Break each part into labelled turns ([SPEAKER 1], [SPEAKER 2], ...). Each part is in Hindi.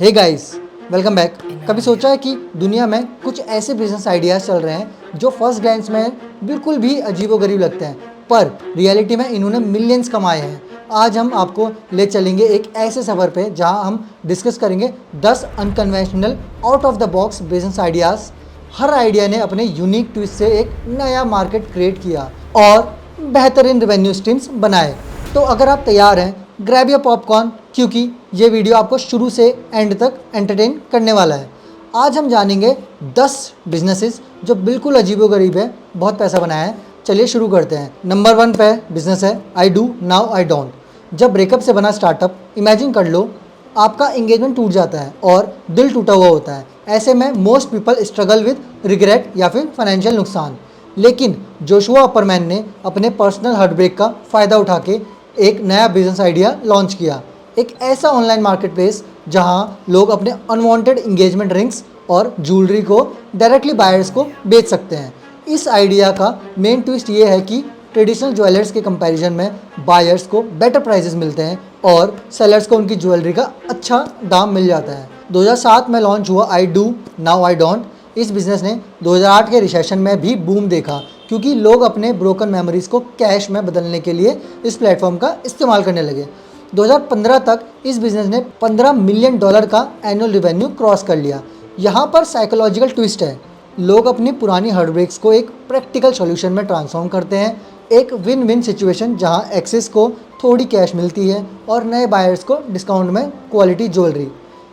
[SPEAKER 1] Hey guys, welcome back. कभी सोचा है कि दुनिया में कुछ ऐसे बिजनेस आइडियाज़ चल रहे हैं जो फर्स्ट ग्लैंस में बिल्कुल भी अजीबोगरीब लगते हैं, पर रियलिटी में इन्होंने मिलियंस कमाए हैं। आज हम आपको ले चलेंगे एक ऐसे सफ़र पे जहां हम डिस्कस करेंगे 10 unconventional out of the box business ideas. Her idea ने अपने यूनिक ट्विस्ट से एक नया मार्केट क्रिएट किया और बेहतरीन रेवेन्यू स्ट्रीम्स बनाए। तो अगर आप तैयार हैं, ग्रैब योर पॉपकॉर्न, क्योंकि ये वीडियो आपको शुरू से एंड तक एंटरटेन करने वाला है। आज हम जानेंगे 10 बिजनेसेस जो बिल्कुल अजीबोगरीब है, बहुत पैसा बनाया है। चलिए शुरू करते हैं। नंबर 1 पे बिजनेस है I do now I don't. जब ब्रेकअप से बना स्टार्टअप, इमेजिन कर लो आपका एंगेजमेंट टूट जाता है और दिल टूटा हुआ होता है। ऐसे में most people struggle with regret या फिर फाइनेंशियल नुकसान। लेकिन जोशुआ अपरमैन ने अपने पर्सनल हार्टब्रेक का फ़ायदा उठा के एक नया बिजनेस आइडिया लॉन्च किया। एक ऐसा ऑनलाइन मार्केट प्लेस जहां लोग अपने अनवांटेड इंगेजमेंट रिंग्स और ज्वेलरी को डायरेक्टली बायर्स को बेच सकते हैं। इस आइडिया का मेन ट्विस्ट ये है कि ट्रेडिशनल ज्वेलर्स के कंपैरिजन में बायर्स को बेटर प्राइसेस मिलते हैं और सेलर्स को उनकी ज्वेलरी का अच्छा दाम मिल जाता है। 2007 में लॉन्च हुआ I do now I don't. इस बिज़नेस ने 2008 के रिसेशन में भी बूम देखा, क्योंकि लोग अपने ब्रोकन मेमोरीज को कैश में बदलने के लिए इस प्लेटफॉर्म का इस्तेमाल करने लगे। 2015 तक इस बिज़नेस ने $15 मिलियन का एनुअल रेवेन्यू क्रॉस कर लिया। यहाँ पर साइकोलॉजिकल ट्विस्ट है। लोग अपनी पुरानी हार्डब्रेक्स को एक प्रैक्टिकल सॉल्यूशन में ट्रांसफॉर्म करते हैं। एक विन विन सिचुएशन जहाँ एक्सेस को थोड़ी कैश मिलती है और नए बायर्स को डिस्काउंट में क्वालिटी ज्वेलरी।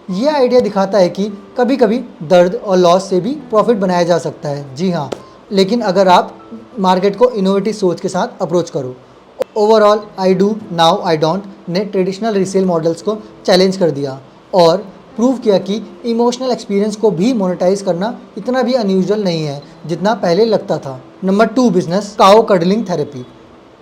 [SPEAKER 1] ये आइडिया दिखाता है कि कभी कभी दर्द और लॉस से भी प्रॉफिट बनाया जा सकता है। जी हाँ, लेकिन अगर आप मार्केट को इनोवेटिव सोच के साथ अप्रोच करो। Overall I do now I Don't ने ट्रेडिशनल रीसेल मॉडल्स को चैलेंज कर दिया और प्रूव किया कि इमोशनल एक्सपीरियंस को भी मोनेटाइज करना इतना भी अनयूजुअल नहीं है जितना पहले लगता था। Number 2 business cow cuddling therapy.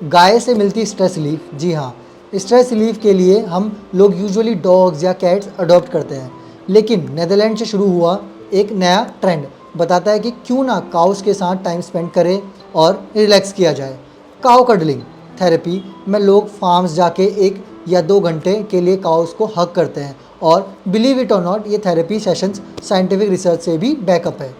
[SPEAKER 1] गाय से मिलती स्ट्रेस रिलीफ। जी हाँ, स्ट्रेस रिलीफ के लिए हम लोग यूजुअली डॉग्स या कैट्स अडॉप्ट करते हैं, लेकिन नेदरलैंड से शुरू हुआ एक नया ट्रेंड बताता है कि क्यों ना काउस के साथ टाइम स्पेंड करें और रिलैक्स किया जाए। काउ कडलिंग थेरेपी में लोग फार्म्स जाके 1 या 2 घंटे के लिए काउस को हग करते हैं और बिलीव इट और नॉट, ये थेरेपी सेशंस साइंटिफिक रिसर्च से भी बैकअप है।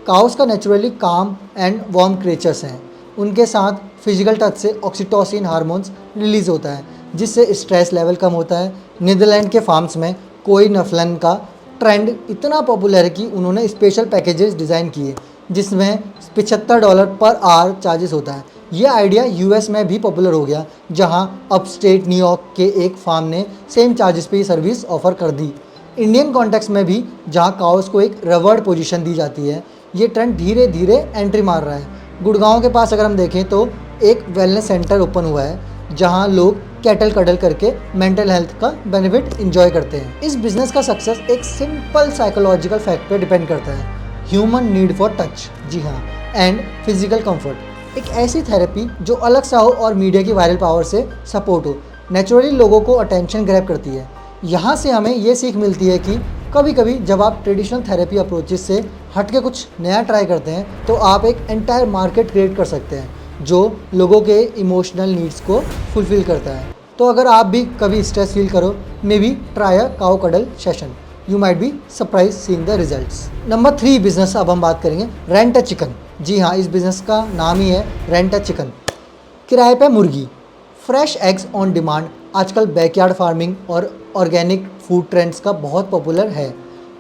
[SPEAKER 1] काउस का नेचुरली काम एंड वार्म क्रिएचर्स हैं। उनके साथ फिजिकल टच से ऑक्सीटोसिन हार्मोन्स रिलीज़ होता है, जिससे स्ट्रेस लेवल कम होता है। नीदरलैंड के फार्म्स में कोई नफलन का ट्रेंड इतना पॉपुलर है कि उन्होंने स्पेशल पैकेजेस डिज़ाइन किए जिसमें $75 पर आवर चार्जेस होता है। ये आइडिया यूएस में भी पॉपुलर हो गया, जहां अपस्टेट न्यूयॉर्क के एक फार्म ने सेम चार्जेस पे सर्विस ऑफर कर दी। इंडियन कॉन्टेक्स्ट में भी जहां काउस को एक रिवर्ड पोजीशन दी जाती है, ये ट्रेंड धीरे धीरे एंट्री मार रहा है। गुड़गांव के पास अगर हम देखें तो एक वेलनेस सेंटर ओपन हुआ है जहाँ लोग कैटल कडल करके मेंटल हेल्थ का बेनिफिट इंजॉय करते हैं। इस बिजनेस का सक्सेस एक सिंपल साइकोलॉजिकल फैक्ट पे डिपेंड करता है, ह्यूमन नीड फॉर टच। जी हाँ, एंड फिजिकल कंफर्ट। एक ऐसी थेरेपी जो अलग सा हो और मीडिया की वायरल पावर से सपोर्ट हो, नेचुरली लोगों को अटेंशन ग्रैब करती है। यहाँ से हमें ये सीख मिलती है कि कभी कभी जब आप ट्रेडिशनल थेरेपी अप्रोचेस से हट के कुछ नया ट्राई करते हैं तो आप एक एंटायर मार्केट क्रिएट कर सकते हैं जो लोगों के इमोशनल नीड्स को फुलफिल करता है। तो अगर आप भी कभी स्ट्रेस फील करो, may be try a cow cuddle session, you might be surprise seeing the results. Number 3 business अब हम बात करेंगे रेंट अ चिकन। जी हाँ, इस बिज़नेस का नाम ही है रेंट अ चिकन। किराए पे मुर्गी। फ्रेश एग्स ऑन डिमांड आजकल बैकयार्ड फार्मिंग और ऑर्गेनिक फूड ट्रेंड्स का बहुत पॉपुलर है,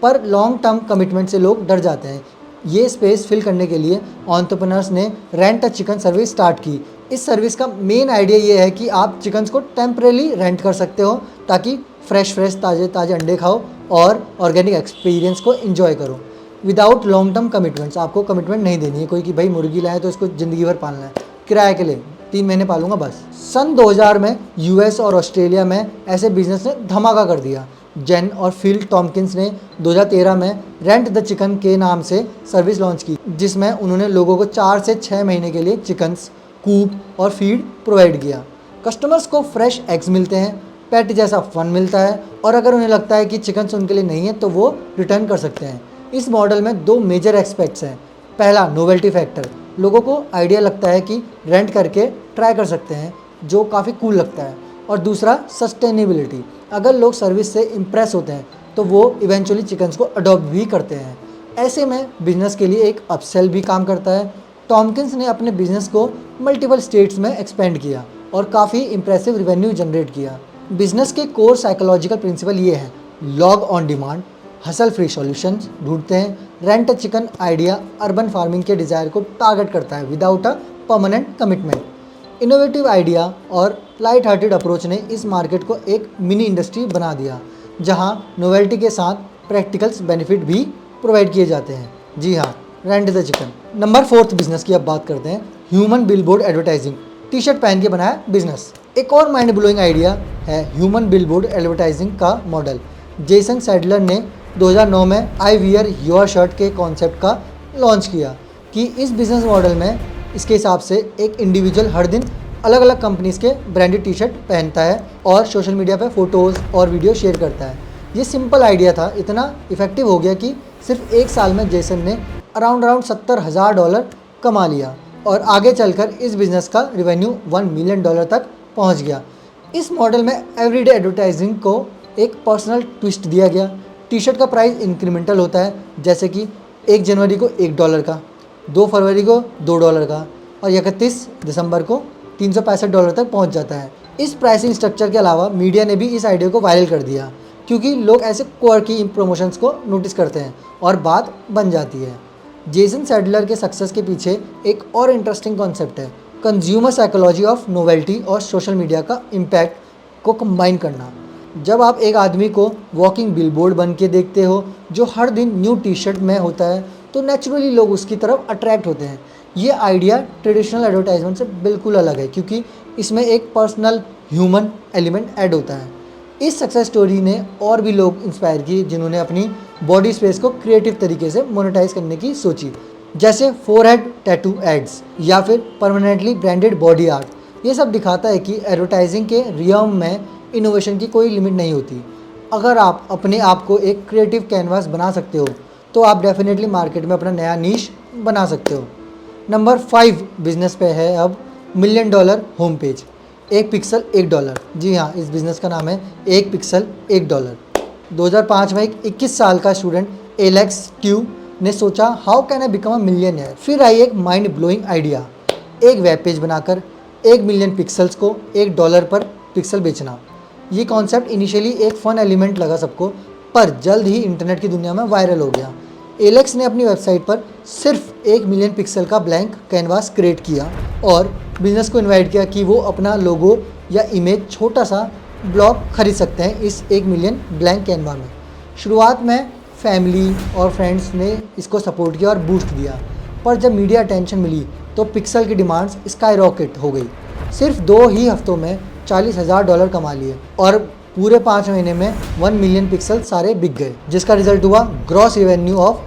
[SPEAKER 1] पर लॉन्ग टर्म कमिटमेंट से लोग डर जाते हैं। ये स्पेस फिल करने के लिए एंटरप्रेन्योर्स ने rent a chicken service start की। इस सर्विस का मेन आइडिया ये है कि आप चिकन्स को टेम्परेली रेंट कर सकते हो ताकि फ्रेश ताज़े ताज़े अंडे खाओ और ऑर्गेनिक एक्सपीरियंस को एंजॉय करो विदाउट लॉन्ग टर्म कमिटमेंट्स। आपको कमिटमेंट नहीं देनी है कोई कि भाई मुर्गी लाए तो इसको ज़िंदगी भर पालना है, किराए के लिए 3 महीने पालूंगा बस। सन 2000 में यूएस और ऑस्ट्रेलिया में ऐसे बिजनेस ने धमाका कर दिया। जेन और फिल टॉम्किंस ने 2013 में रेंट द चिकन के नाम से सर्विस लॉन्च की, जिसमें उन्होंने लोगों को 4 से 6 महीने के लिए चिकन्स, कूप और फीड प्रोवाइड किया। कस्टमर्स को फ्रेश एग्स मिलते हैं, पेट जैसा फन मिलता है, और अगर उन्हें लगता है कि चिकन्स उनके लिए नहीं है तो वो रिटर्न कर सकते हैं। इस मॉडल में 2 मेजर एस्पेक्ट्स हैं। पहला, नोवेल्टी फैक्टर। लोगों को आइडिया लगता है कि रेंट करके ट्राई कर सकते हैं, जो काफ़ी कूल लगता है। और दूसरा, सस्टेनेबिलिटी। अगर लोग सर्विस से इम्प्रेस होते हैं तो वो इवेंचुअली चिकन्स को अडॉप्ट भी करते हैं। ऐसे में बिजनेस के लिए एक अपसेल भी काम करता है। टॉमकिंस ने अपने बिजनेस को मल्टीपल स्टेट्स में एक्सपेंड किया और काफ़ी इंप्रेसिव रिवेन्यू जनरेट किया। बिजनेस के कोर साइकोलॉजिकल प्रिंसिपल ये हैं: log on demand, hustle free solutions ढूंढते हैं, rent a chicken idea urban farming के डिज़ायर को टारगेट करता है without a permanent commitment. Innovative idea और लाइट हार्टेड अप्रोच ने इस मार्केट को एक मिनी इंडस्ट्री बना दिया, जहां नोवेल्टी के साथ प्रैक्टिकल्स बेनिफिट भी प्रोवाइड किए जाते हैं। जी हाँ, rent the chicken. Number 4 business की अब बात करते हैं, human billboard advertising, T shirt पहन के बनाया बिजनेस। एक और माइंड ब्लोइंग आइडिया है ह्यूमन बिलबोर्ड एडवर्टाइजिंग का मॉडल। जेसन सैडलर ने 2009 में आई वियर योर शर्ट के कॉन्सेप्ट का लॉन्च किया कि इस बिजनेस मॉडल में इसके हिसाब से एक इंडिविजुअल हर दिन अलग अलग कंपनीज़ के ब्रांडेड टी शर्ट पहनता है और सोशल मीडिया पे फ़ोटोज़ और वीडियो शेयर करता है। ये सिंपल आइडिया था, इतना इफेक्टिव हो गया कि सिर्फ एक साल में जेसन ने अराउंड $70,000 कमा लिया और आगे चलकर इस बिज़नेस का रिवेन्यू $1 मिलियन तक पहुंच गया। इस मॉडल में एवरीडे एडवर्टाइजिंग को एक पर्सनल ट्विस्ट दिया गया। टी शर्ट का प्राइस इंक्रीमेंटल होता है, जैसे कि 1 जनवरी को $1 का, 2 फरवरी को $2 का और 31 दिसंबर को $365 तक पहुंच जाता है। इस प्राइसिंग स्ट्रक्चर के अलावा मीडिया ने भी इस आइडिया को वायरल कर दिया, क्योंकि लोग ऐसे क्वर्की प्रमोशंस को नोटिस करते हैं और बात बन जाती है। जेसन सैडलर के सक्सेस के पीछे एक और इंटरेस्टिंग कॉन्सेप्ट है, कंज्यूमर साइकोलॉजी ऑफ नोवेल्टी और सोशल मीडिया का इम्पैक्ट को कंबाइन करना। जब आप एक आदमी को वॉकिंग बिलबोर्ड बन के देखते हो जो हर दिन न्यू टी शर्ट में होता है, तो नेचुरली लोग उसकी तरफ अट्रैक्ट होते हैं। ये आइडिया ट्रेडिशनल एडवर्टाइजमेंट से बिल्कुल अलग है, क्योंकि इसमें एक पर्सनल ह्यूमन एलिमेंट ऐड होता है। इस सक्सेस स्टोरी ने और भी लोग इंस्पायर किए जिन्होंने अपनी बॉडी स्पेस को क्रिएटिव तरीके से मोनेटाइज करने की सोची, जैसे फोरहेड टैटू एड्स या फिर परमानेंटली ब्रांडेड बॉडी आर्ट। ये सब दिखाता है कि एडवर्टाइजिंग के रियम में इनोवेशन की कोई लिमिट नहीं होती। अगर आप अपने आप को एक क्रिएटिव कैनवास बना सकते हो तो आप डेफिनेटली मार्केट में अपना नया नीश बना सकते हो। नंबर 5 बिजनेस पे है अब $1 मिलियन होम पेज, 1 पिक्सल $1। जी हाँ, इस बिज़नेस का नाम है 1 पिक्सल $1। 2005 में एक 21 साल का स्टूडेंट एलेक्स ट्यू ने सोचा, how can I become a millionaire. फिर आई एक माइंड ब्लोइंग आइडिया, एक वेब पेज बनाकर 1 मिलियन पिक्सल्स को $1 पर पिक्सल बेचना। ये कॉन्सेप्ट इनिशियली एक फ़न एलिमेंट लगा सबको, पर जल्द ही इंटरनेट की दुनिया में वायरल हो गया। एलेक्स ने अपनी वेबसाइट पर सिर्फ 1 मिलियन पिक्सल का ब्लैंक कैनवास क्रिएट किया और बिजनेस को इनवाइट किया कि वो अपना लोगो या इमेज छोटा सा ब्लॉग खरीद सकते हैं इस 1 मिलियन ब्लैंक कैनवा में। शुरुआत में फैमिली और फ्रेंड्स ने इसको सपोर्ट किया और बूस्ट दिया, पर जब मीडिया अटेंशन मिली तो पिक्सल की डिमांड्स स्काई रॉकेट हो गई। सिर्फ 2 ही हफ्तों में $40,000 कमा लिए और पूरे 5 महीने में 1 मिलियन पिक्सल सारे बिक गए, जिसका रिजल्ट हुआ gross revenue of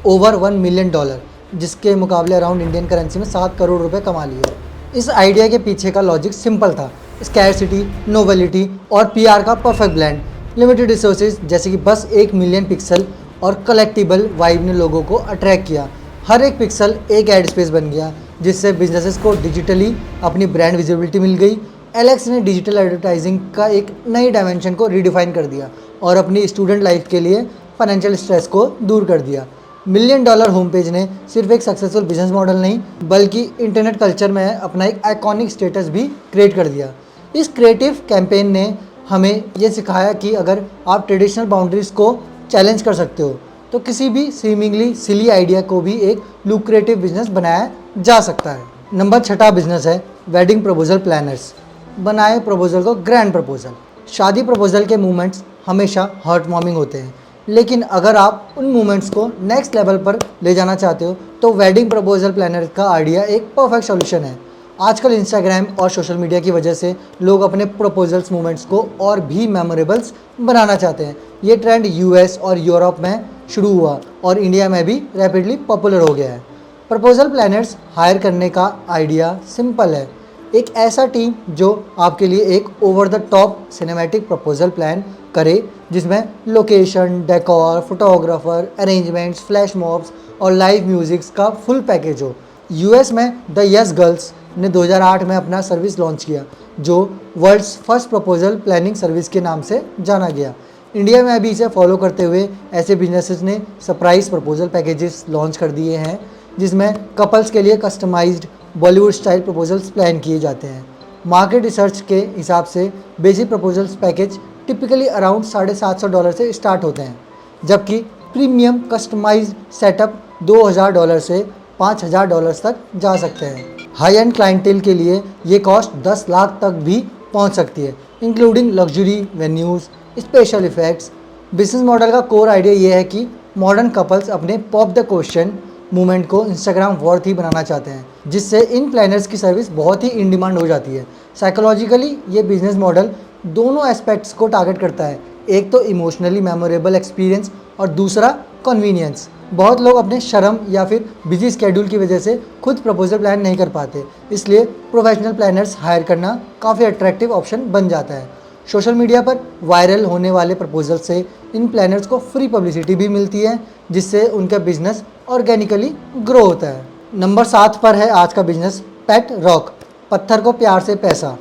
[SPEAKER 1] over $1 million, जिसके मुकाबले अराउंड इंडियन करेंसी में 7 करोड़ रुपए कमा लिए। इस आइडिया के पीछे का लॉजिक सिंपल था, स्कैरसिटी, नोवेलिटी और पीआर का परफेक्ट ब्लेंड। लिमिटेड रिसोर्सेज जैसे कि बस 1 मिलियन पिक्सल और कलेक्टिबल वाइब ने लोगों को अट्रैक्ट किया। हर एक पिक्सल एक एड स्पेस बन गया, जिससे बिजनेसेस को डिजिटली अपनी ब्रांड विजिबिलिटी मिल गई। एलेक्स ने डिजिटल एडवर्टाइजिंग का एक नई डायमेंशन को रीडिफाइन कर दिया और अपनी स्टूडेंट लाइफ के लिए फाइनेंशियल स्ट्रेस को दूर कर दिया। $1 मिलियन होम पेज ने सिर्फ एक सक्सेसफुल बिजनेस मॉडल नहीं, बल्कि इंटरनेट कल्चर में अपना एक आइकॉनिक स्टेटस भी क्रिएट कर दिया। इस क्रिएटिव कैंपेन ने हमें ये सिखाया कि अगर आप ट्रेडिशनल बाउंड्रीज़ को चैलेंज कर सकते हो, तो किसी भी सीमिंगली सिली आइडिया को भी एक लुक्रेटिव बिजनेस बनाया जा सकता है। नंबर 6 बिजनेस है वेडिंग प्रपोजल प्लानर्स। बनाए प्रपोजल को ग्रैंड प्रपोजल। शादी प्रपोजल के मूवमेंट्स हमेशा हार्ट वार्मिंग होते हैं, लेकिन अगर आप उन मूवमेंट्स को नेक्स्ट लेवल पर ले जाना चाहते हो तो वेडिंग प्रपोजल प्लानर का आइडिया एक परफेक्ट सॉल्यूशन है। आजकल इंस्टाग्राम और सोशल मीडिया की वजह से लोग अपने प्रपोजल्स मूवमेंट्स को और भी मेमोरेबल्स बनाना चाहते हैं। ये ट्रेंड यूएस और यूरोप में शुरू हुआ और इंडिया में भी रैपिडली पॉपुलर हो गया है। प्रपोजल प्लानर्स हायर करने का आइडिया सिंपल है, एक ऐसा टीम जो आपके लिए एक over the top cinematic proposal plan करे, जिसमें location, decor, photographer, arrangements, flash mobs और लाइव म्यूजिक्स का फुल पैकेज हो। यूएस में द यस गर्ल्स ने 2008 में अपना सर्विस लॉन्च किया, जो world's first proposal planning service के नाम से जाना गया। इंडिया में अभी इसे फॉलो करते हुए ऐसे बिजनेसेस ने सरप्राइज प्रपोजल पैकेजेस लॉन्च कर दिए हैं, जिसमें कपल्स के लिए customised Bollywood style proposals plan किए जाते हैं। मार्केट रिसर्च के हिसाब से basic proposals package typically around $750 से स्टार्ट होते हैं, जबकि प्रीमियम कस्टमाइज्ड सेटअप $2000 से $5000 तक जा सकते हैं। हाई एंड क्लाइंटेल के लिए ये कॉस्ट 10 लाख तक भी पहुंच सकती है, including luxury venues, special effects. Business model का कोर आइडिया ये है कि मॉडर्न कपल्स अपने पॉप द क्वेश्चन मूवमेंट को इंस्टाग्राम वर्थी बनाना चाहते हैं, जिससे इन प्लानर्स की सर्विस बहुत ही इन डिमांड हो जाती है। साइकोलॉजिकली ये बिजनेस मॉडल दोनों एस्पेक्ट्स को टारगेट करता है, एक तो इमोशनली मेमोरेबल एक्सपीरियंस और दूसरा कन्वीनियंस। बहुत लोग अपने शर्म या फिर बिजी स्केड्यूल की वजह से खुद प्रपोजल प्लान नहीं कर पाते, इसलिए प्रोफेशनल प्लानर्स हायर करना काफ़ी अट्रैक्टिव ऑप्शन बन जाता है। सोशल मीडिया पर वायरल होने वाले प्रपोजल से इन प्लानर्स को फ्री पब्लिसिटी भी मिलती है, जिससे उनका बिजनेस ऑर्गेनिकली ग्रो होता है। नंबर 7 पर है आज का बिजनेस, पेट रॉक, पत्थर को प्यार से पैसा।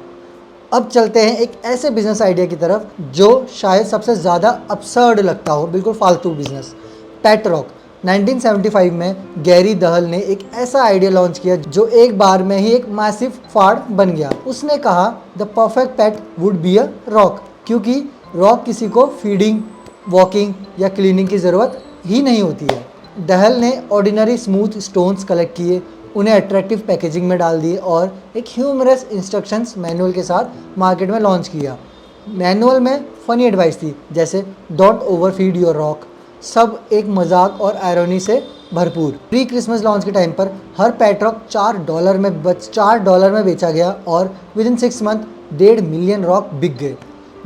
[SPEAKER 1] अब चलते हैं एक ऐसे बिजनेस आइडिया की तरफ जो शायद सबसे ज़्यादा अब्सर्ड लगता हो, बिल्कुल फालतू बिजनेस। पेट रॉक 1975 में गैरी दहल ने एक ऐसा आइडिया लॉन्च किया जो एक बार में ही एक मैसिव फाड़ बन गया। उसने कहा the perfect pet would be a rock, क्योंकि रॉक किसी को फीडिंग, वॉकिंग या क्लीनिंग की ज़रूरत ही नहीं होती है। दहल ने ऑर्डिनरी स्मूथ स्टोन्स कलेक्ट किए, उन्हें अट्रैक्टिव पैकेजिंग में डाल दिए और एक ह्यूमरस इंस्ट्रक्शंस मैनुअल के साथ मार्केट में लॉन्च किया। मैनुअल में फ़नी एडवाइस थी, जैसे डोंट ओवरफीड योर रॉक, सब एक मजाक और आयरनी से भरपूर। प्री क्रिसमस लॉन्च के टाइम पर हर पेट रॉक $4 में बेचा गया और with in 6 month 1.5 million rock बिक गए,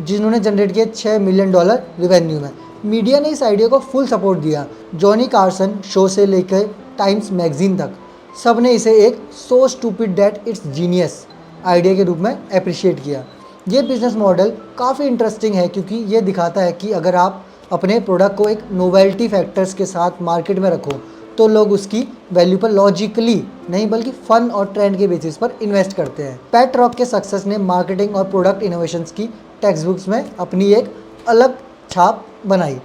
[SPEAKER 1] जिन्होंने जनरेट किए $6 मिलियन रिवेन्यू में। मीडिया ने इस आइडिया को फुल सपोर्ट दिया, जॉनी कार्सन शो से लेकर टाइम्स मैगजीन तक सब ने इसे एक so stupid that it's genius idea के रूप में अप्रिशिएट किया। ये बिजनेस मॉडल काफ़ी इंटरेस्टिंग है, क्योंकि ये दिखाता है कि अगर आप अपने प्रोडक्ट को एक नोवेल्टी फैक्टर्स के साथ मार्केट में रखो तो लोग उसकी वैल्यू पर लॉजिकली नहीं बल्कि फन और ट्रेंड के बेसिस पर इन्वेस्ट करते हैं। पेट रॉक के सक्सेस ने मार्केटिंग और प्रोडक्ट इनोवेशंस की टेक्स्ट बुक्स में अपनी एक अलग छाप बनाई,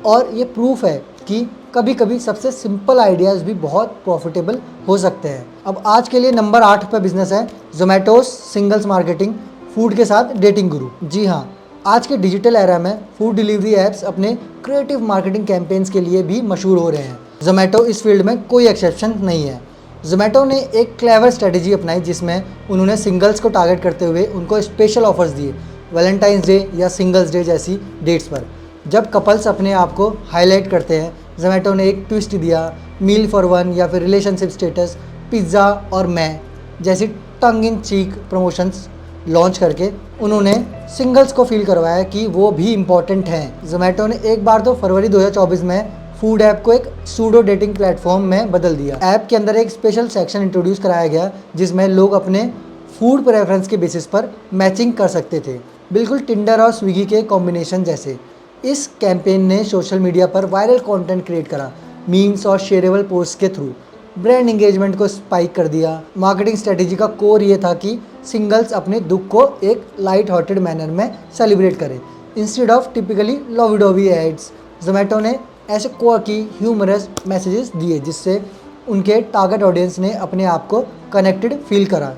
[SPEAKER 1] और ये प्रूफ है कि कभी कभी सबसे सिंपल आइडियाज़ भी बहुत प्रॉफिटेबल हो सकते हैं। अब आज के लिए नंबर 8 पर बिजनेस है जोमेटोस सिंगल्स मार्केटिंग, फूड के साथ डेटिंग गुरु। जी हाँ, आज के डिजिटल एरा में फूड डिलीवरी ऐप्स अपने क्रिएटिव मार्केटिंग कैंपेन्स के लिए भी मशहूर हो रहे हैं। जोमेटो इस फील्ड में कोई एक्सेप्शन नहीं है। जोमेटो ने एक क्लेवर स्ट्रेटेजी अपनाई, जिसमें उन्होंने सिंगल्स को टारगेट करते हुए उनको स्पेशल ऑफर्स दिए, वैलेंटाइंस डे या सिंगल्स डे जैसी डेट्स पर। जब कपल्स अपने आप को हाईलाइट करते हैं, जोमेटो ने एक ट्विस्ट दिया, मील फॉर वन या फिर रिलेशनशिप स्टेटस, पिज़्ज़ा और मैं जैसी टंग इन चीक प्रमोशंस लॉन्च करके उन्होंने सिंगल्स को फील करवाया कि वो भी इम्पॉर्टेंट हैं। जोमेटो ने एक बार तो फरवरी 2024 में फूड ऐप को एक सूडो डेटिंग प्लेटफॉर्म में बदल दिया। ऐप के अंदर एक स्पेशल सेक्शन इंट्रोड्यूस कराया गया, जिसमें लोग अपने फूड प्रेफरेंस के बेसिस पर मैचिंग कर सकते थे, बिल्कुल टिंडर और स्विगी के कॉम्बिनेशन जैसे। इस कैंपेन ने सोशल मीडिया पर वायरल कंटेंट क्रिएट करा, मीम्स और शेयरेबल पोस्ट के थ्रू ब्रांड एंगेजमेंट को स्पाइक कर दिया। मार्केटिंग स्ट्रेटेजी का कोर ये था कि सिंगल्स अपने दुख को एक लाइट हार्टेड मैनर में सेलिब्रेट करें instead of typically lovey dovey ads. Zomato ने ऐसे क्वर्की ह्यूमरस मैसेजेस दिए, जिससे उनके टारगेट ऑडियंस ने अपने आप को कनेक्टेड फील करा।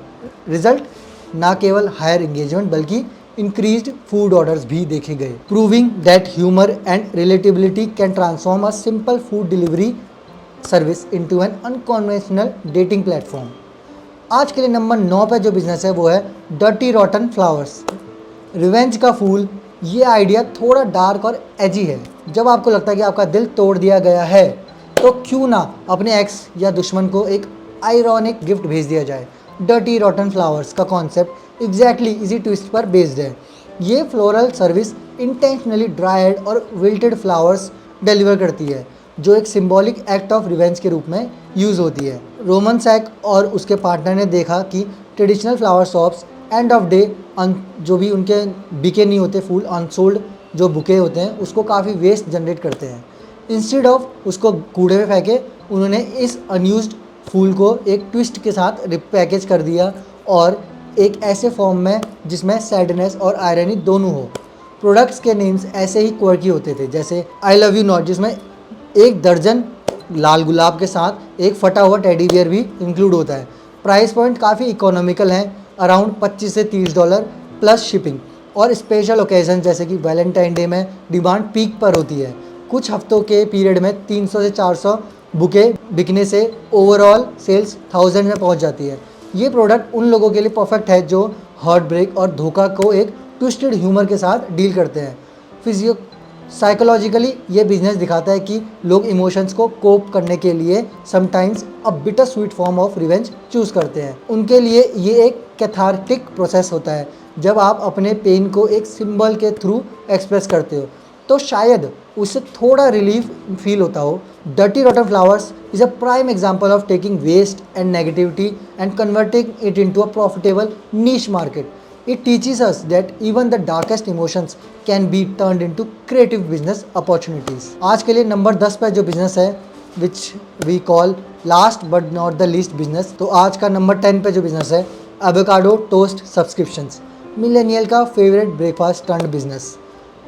[SPEAKER 1] रिजल्ट ना केवल हायर एंगेजमेंट बल्कि इंक्रीज्ड फूड ऑर्डर्स भी देखे गए, proving that humour and relatability can transform a simple food delivery service into an unconventional dating platform. आज के लिए नंबर 9 पर जो बिजनेस है वो है डर्टी रॉटन फ्लावर्स, रिवेंज का फूल। ये आइडिया थोड़ा डार्क और एजी है। जब आपको लगता है कि आपका दिल तोड़ दिया गया है, तो क्यों ना अपने एक्स या दुश्मन को एक आयरॉनिक गिफ्ट भेज दिया जाए। डर्टी रॉटन फ्लावर्स का कॉन्सेप्ट एग्जैक्टली इसी ट्विस्ट पर बेस्ड है। ये फ्लोरल सर्विस इंटेंशनली ड्राइड और विल्टेड फ्लावर्स डिलीवर करती है, जो एक सिंबॉलिक एक्ट ऑफ रिवेंज के रूप में यूज़ होती है। रोमन सैक और उसके पार्टनर ने देखा कि traditional flower shops end of day जो भी उनके बिके नहीं होते फूल, अनसोल्ड जो बुके होते हैं, उसको काफ़ी वेस्ट जनरेट करते हैं। इंस्टेड ऑफ उसको कूड़े में फेंके, उन्होंने इस अनयूज्ड फूल को एक ट्विस्ट के साथ रिपैकेज कर दिया और एक ऐसे फॉर्म में जिसमें सैडनेस और आयरनी दोनों हो। प्रोडक्ट्स के नेम्स ऐसे ही क्वर्की होते थे, जैसे आई लव यू नॉट, जिसमें 1 दर्जन लाल गुलाब के साथ एक फटा हुआ टेडी बियर भी इंक्लूड होता है। प्राइस पॉइंट काफ़ी इकोनॉमिकल है, अराउंड 25 से $30 प्लस शिपिंग। और स्पेशल ओकेजन जैसे कि वैलेंटाइन डे में डिमांड पीक पर होती है। कुछ हफ्तों के पीरियड में 300 से 400 बुके बिकने से ओवरऑल सेल्स 1000 में पहुंच जाती है। ये प्रोडक्ट उन लोगों के लिए परफेक्ट है जो हार्ट ब्रेक और धोखा को एक ट्विस्टेड ह्यूमर के साथ डील करते हैं। फिजियो साइकोलॉजिकली ये बिजनेस दिखाता है कि लोग इमोशंस को कोप करने के लिए sometimes a bitter sweet form of revenge choose करते हैं। उनके लिए ये एक कैथार्टिक प्रोसेस होता है जब आप अपने पेन को एक सिंबल के थ्रू एक्सप्रेस करते हो, तो शायद उससे थोड़ा रिलीफ फील होता हो। Dirty rotten flowers is a prime example of taking waste and negativity and converting it into a profitable niche market. It teaches us that even the darkest emotions can be turned into creative business opportunities. आज के लिए नंबर 10 पर जो बिजनेस है which we call last but not the least business, तो आज का नंबर 10 पे जो बिजनेस है एवोकाडो टोस्ट सब्सक्रिप्शंस, मिलेनियल का फेवरेट ब्रेकफास्ट टर्न्ड बिजनेस।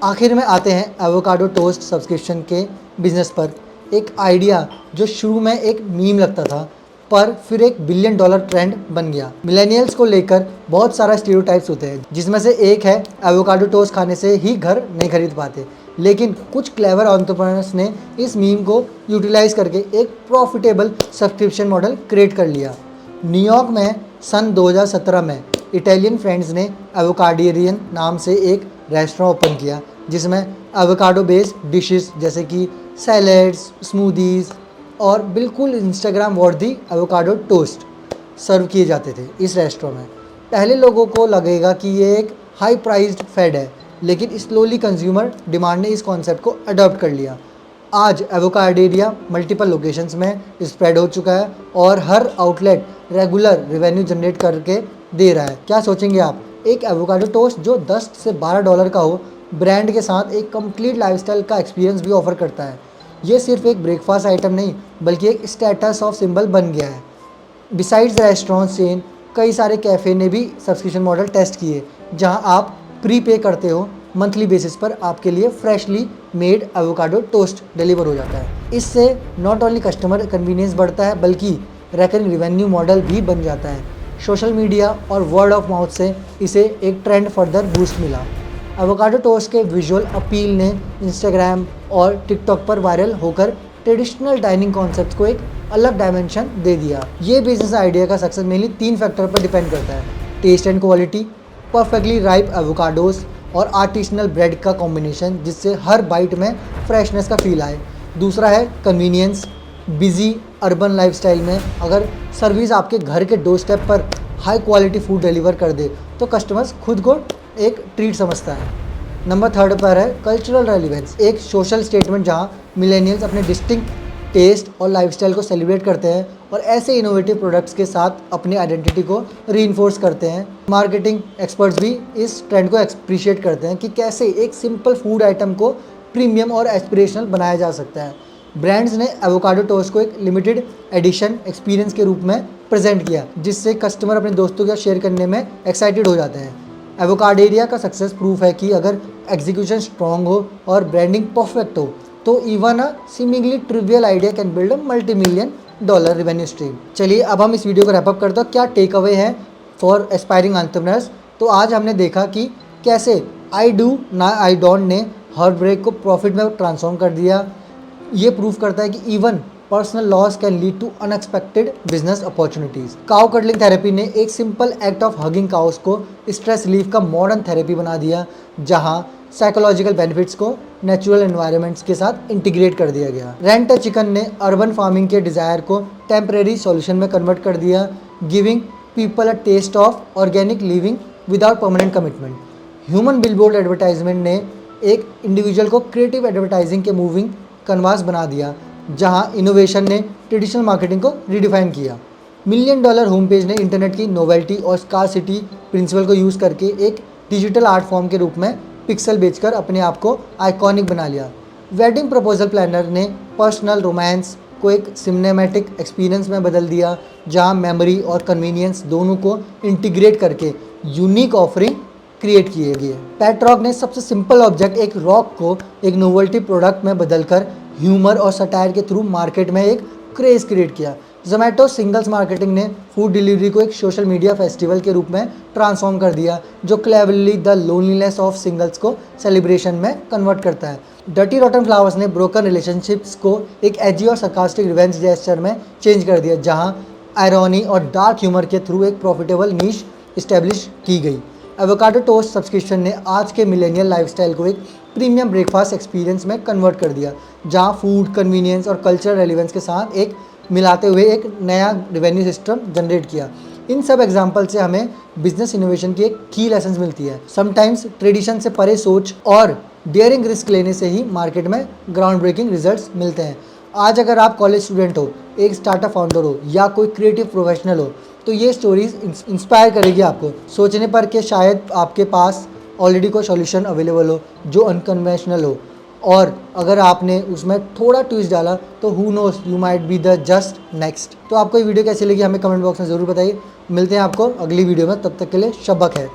[SPEAKER 1] आखिर में आते हैं एवोकाडो टोस्ट सब्सक्रिप्शन के बिजनेस पर। एक आइडिया जो शुरू में एक मीम लगता था पर फिर एक $1 बिलियन ट्रेंड बन गया। मिलेनियल्स को लेकर बहुत सारा स्टीरियोटाइप्स होते हैं, जिसमें से एक है एवोकाडो टोस्ट खाने से ही घर नहीं खरीद पाते। लेकिन कुछ क्लेवर एंटरप्रेन्योर्स ने इस मीम को यूटिलाइज करके एक प्रॉफिटेबल सब्सक्रिप्शन मॉडल क्रिएट कर लिया। न्यूयॉर्क में सन 2017 में इटालियन फ्रेंड्स ने एवोकाडेरियन नाम से एक रेस्टोरेंट ओपन किया, जिसमें एवोकाडो बेस्ड डिशेस जैसे कि सैलेड्स, स्मूदीज़ और बिल्कुल इंस्टाग्राम वर्दी एवोकाडो टोस्ट सर्व किए जाते थे इस रेस्टोरेंट में। पहले लोगों को लगेगा कि ये एक हाई प्राइस्ड फैड है, लेकिन स्लोली कंज्यूमर डिमांड ने इस कॉन्सेप्ट को अडॉप्ट कर लिया। आज एवोकाडेरिया मल्टीपल लोकेशंस में स्प्रेड हो चुका है और हर आउटलेट रेगुलर रेवेन्यू जनरेट करके दे रहा है। क्या सोचेंगे आप, एक एवोकाडो टोस्ट जो 10 से $12 का हो, ब्रांड के साथ एक कंप्लीट लाइफस्टाइल का एक्सपीरियंस भी ऑफर करता है। ये सिर्फ एक ब्रेकफास्ट आइटम नहीं बल्कि एक स्टेटस ऑफ सिंबल बन गया है। बिसाइड्स रेस्टोरेंट चेन, कई सारे कैफ़े ने भी सब्सक्रिप्शन मॉडल टेस्ट किए, जहां आप प्री पे करते हो, मंथली बेसिस पर आपके लिए freshly made avocado toast deliver हो जाता है। इससे नॉट ओनली कस्टमर कन्वीनियंस बढ़ता है बल्कि रेकरिंग रेवेन्यू मॉडल भी बन जाता है। सोशल मीडिया और वर्ड ऑफ माउथ से इसे एक ट्रेंड फर्दर बूस्ट मिला। एवोकाडो टोस्ट के विजुअल अपील ने इंस्टाग्राम और टिकटॉक पर वायरल होकर ट्रेडिशनल डाइनिंग कॉन्सेप्ट को एक अलग डायमेंशन दे दिया। ये बिजनेस आइडिया का सक्सेस मेनली 3 फैक्टर पर डिपेंड करता है: taste and quality, perfectly ripe avocados और आर्टिसनल ब्रेड का कॉम्बिनेशन जिससे हर बाइट में फ्रेशनेस का फील आए। दूसरा है कन्वीनियंस। बिजी अर्बन लाइफस्टाइल में अगर सर्विस आपके घर के डोर स्टेप पर हाई क्वालिटी फूड डिलीवर कर दे तो कस्टमर्स खुद को एक ट्रीट समझता है। नंबर 3 पर है कल्चरल रेलिवेंस, एक सोशल स्टेटमेंट जहां मिलेनियल्स अपने डिस्टिंक्ट टेस्ट और लाइफस्टाइल को सेलिब्रेट करते हैं और ऐसे इनोवेटिव प्रोडक्ट्स के साथ अपनी आइडेंटिटी को रीइंफोर्स करते हैं। मार्केटिंग एक्सपर्ट्स भी इस ट्रेंड को अप्रिशिएट करते हैं कि कैसे एक सिंपल फूड आइटम को प्रीमियम और एस्पिरेशनल बनाया जा सकता है। ब्रांड्स ने एवोकाडो टोस्ट को एक लिमिटेड एडिशन एक्सपीरियंस के रूप में प्रेजेंट किया, जिससे कस्टमर अपने दोस्तों के साथ शेयर करने में एक्साइटेड हो जाते हैं। एवोकाडेरिया का सक्सेस प्रूफ है कि अगर एग्जीक्यूशन स्ट्रॉन्ग हो और ब्रांडिंग परफेक्ट हो तो even a seemingly trivial idea can build a $multi-million revenue stream. चलिए अब हम इस वीडियो को रैप अप करते हैं। क्या टेक अवे है फॉर एस्पायरिंग एंटरप्रेन्योर्स? तो आज हमने देखा कि कैसे I Do Now I Don't ने हार्ट ब्रेक को प्रॉफिट में ट्रांसफॉर्म कर दिया। ये प्रूफ करता है कि even personal loss can lead to unexpected business opportunities. Cow cuddling therapy ने एक simple act of hugging cows को स्ट्रेस रिलीफ का मॉडर्न थेरेपी बना दिया, जहां साइकोलॉजिकल बेनिफिट्स को नेचुरल एनवायरनमेंट्स के साथ इंटीग्रेट कर दिया गया। रेंट अ चिकन ने अर्बन फार्मिंग के डिज़ायर को टेम्परेरी सॉल्यूशन में कन्वर्ट कर दिया, giving people a taste of organic living without permanent commitment. Human billboard advertisement ने एक इंडिविजुअल को क्रिएटिव एडवर्टाइजिंग के मूविंग कन्वास बना दिया, जहां इनोवेशन ने ट्रेडिशनल मार्केटिंग को रीडिफाइन किया। $1 मिलियन होम पेज ने इंटरनेट की नोवेल्टी और स्कार्सिटी प्रिंसिपल को यूज़ करके एक डिजिटल आर्ट फॉर्म के रूप में पिक्सल बेचकर अपने आप को आइकॉनिक बना लिया। वेडिंग प्रपोजल प्लानर ने पर्सनल रोमांस को एक सिनेमैटिक एक्सपीरियंस में बदल दिया, जहां मेमोरी और कन्वीनियंस दोनों को इंटीग्रेट करके यूनिक ऑफरिंग क्रिएट किए गए। पेट रॉक ने सबसे सिंपल ऑब्जेक्ट एक रॉक को एक नोवेल्टी प्रोडक्ट में बदलकर ह्यूमर और सटायर के थ्रू मार्केट में एक क्रेज क्रिएट किया। जोमेटो सिंगल्स मार्केटिंग ने फूड डिलीवरी को एक सोशल मीडिया फेस्टिवल के रूप में ट्रांसफॉर्म कर दिया, जो cleverly the loneliness of singles को सेलिब्रेशन में कन्वर्ट करता है। डर्टी रॉटन फ्लावर्स ने ब्रोकन रिलेशनशिप्स को एक एजी और सरकास्टिक रिवेंज जेस्चर में चेंज कर दिया, जहां आयरनी और डार्क ह्यूमर के थ्रू एक प्रॉफिटेबल नीश इस्टेब्लिश की गई। एवोकाडो टोस्ट सब्सक्रिप्शन ने आज के मिलेनियल लाइफस्टाइल को एक प्रीमियम ब्रेकफास्ट एक्सपीरियंस में कन्वर्ट कर दिया, जहां फूड, कन्वीनियंस और कल्चरल रेलिवेंस के साथ एक मिलाते हुए एक नया रेवेन्यू सिस्टम जनरेट किया। इन सब एग्जाम्पल से हमें बिजनेस इनोवेशन की एक की लेसन मिलती है। समटाइम्स ट्रेडिशन से परे सोच और डेयरिंग रिस्क लेने से ही मार्केट में ग्राउंड ब्रेकिंग रिजल्ट्स मिलते हैं। आज अगर आप कॉलेज स्टूडेंट हो, एक स्टार्टअप फाउंडर हो या कोई क्रिएटिव प्रोफेशनल हो, तो ये स्टोरीज इंस्पायर करेगी आपको सोचने पर कि शायद आपके पास ऑलरेडी कोई सॉल्यूशन अवेलेबल हो जो अनकन्वेंशनल हो, और अगर आपने उसमें थोड़ा ट्विस्ट डाला तो who knows, you might be the just next. तो आपको ये वीडियो कैसी लगी हमें कमेंट बॉक्स में ज़रूर बताइए। मिलते हैं आपको अगली वीडियो में, तब तक के लिए शब्बा खैर।